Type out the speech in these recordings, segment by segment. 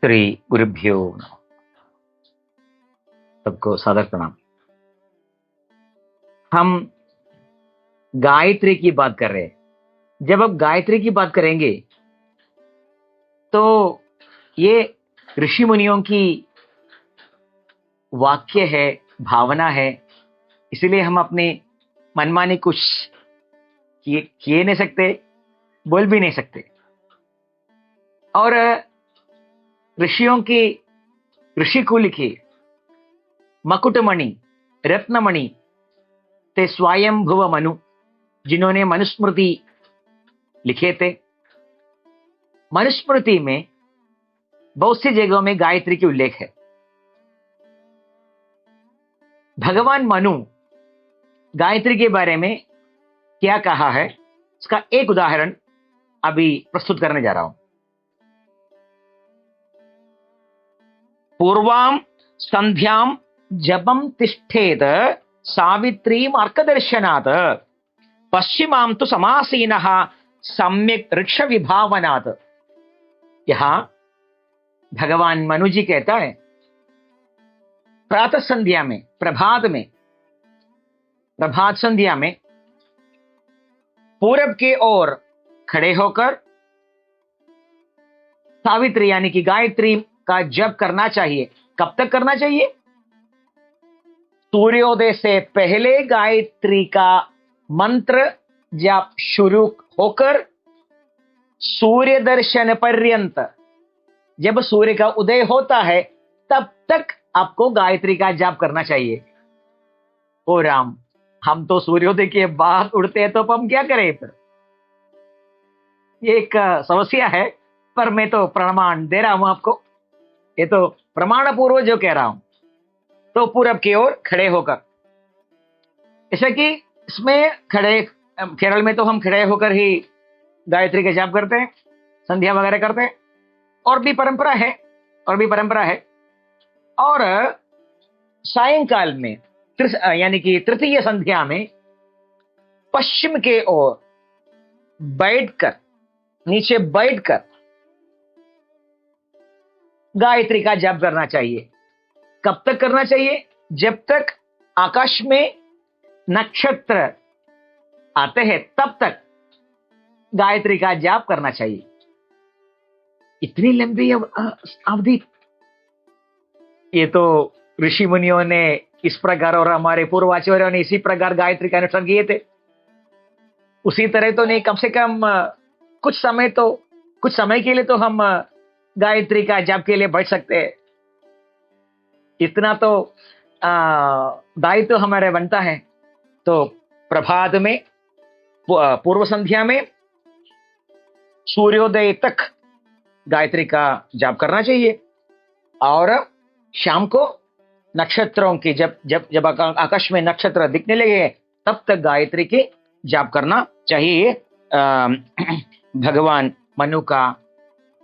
श्री गुरुभ्यो नमः। सबको सादर प्रणाम। हम गायत्री की बात कर रहे हैं। जब आप गायत्री की बात करेंगे तो ये ऋषि मुनियों की वाक्य है, भावना है। इसलिए हम अपने मनमानी कुछ किए नहीं सकते, बोल भी नहीं सकते। और ऋषियों की, ऋषि कुल की मकुटमणि, रत्नमणि थे स्वयंभुव मनु, जिन्होंने मनुस्मृति लिखे थे। मनुस्मृति में बहुत सी जगहों में गायत्री की उल्लेख है। भगवान मनु गायत्री के बारे में क्या कहा है, इसका एक उदाहरण अभी प्रस्तुत करने जा रहा हूं। पूर्वाम संध्याम जपम तिष्ठेत सावित्रीम अर्कदर्शनात् पश्चिमाम तो समासीनः सम्यक ऋक्ष विभावनात्। यहां भगवान मनु जी कहता है, प्रातः संध्या में, प्रभात संध्या में पूरब की ओर खड़े होकर सावित्री यानी कि गायत्री का जप करना चाहिए। कब तक करना चाहिए? सूर्योदय से पहले गायत्री का मंत्र जप शुरू होकर सूर्य दर्शन पर्यंत, जब सूर्य का उदय होता है तब तक आपको गायत्री का जाप करना चाहिए। ओ राम, हम तो सूर्योदय के बाद उड़ते हैं, तो हम क्या करें फिर? ये एक समस्या है, पर मैं तो प्रमाण दे रहा हूं आपको। ये तो प्रमाण पूर्व जो कह रहा हूं। तो पूरब की ओर खड़े होकर, जैसे कि इसमें खड़े, केरल में तो हम खड़े होकर ही गायत्री का जाप करते हैं, संध्या वगैरह करते हैं। और भी परंपरा है। और सायंकाल में यानी कि तृतीय संध्या में पश्चिम के ओर बैठकर, नीचे बैठकर गायत्री का जाप करना चाहिए। कब तक करना चाहिए? जब तक आकाश में नक्षत्र आते हैं तब तक गायत्री का जाप करना चाहिए। इतनी लंबी अवधि। ये तो ऋषि मुनियों ने इस प्रकार, और हमारे पूर्वाचार्यों ने इसी प्रकार गायत्री का अनुष्ठान किए थे। उसी तरह तो नहीं, कम से कम कुछ समय के लिए तो हम गायत्री का जाप के लिए बैठ सकते हैं। इतना तो दायित्व तो हमारे बनता है। तो प्रभात में, पूर्व संध्या में सूर्योदय तक गायत्री का जाप करना चाहिए। और शाम को नक्षत्रों की, जब आकाश में नक्षत्र दिखने लगे तब तक गायत्री की जाप करना चाहिए। भगवान मनु का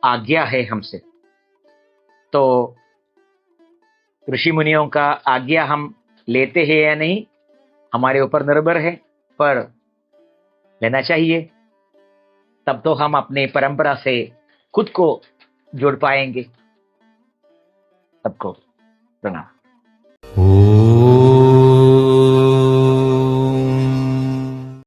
आज्ञा है हमसे। तो ऋषि मुनियों का आज्ञा हम लेते हैं या नहीं, हमारे ऊपर निर्भर है, पर लेना चाहिए। तब तो हम अपनी परंपरा से खुद को जोड़ पाएंगे। सबको प्रणाम।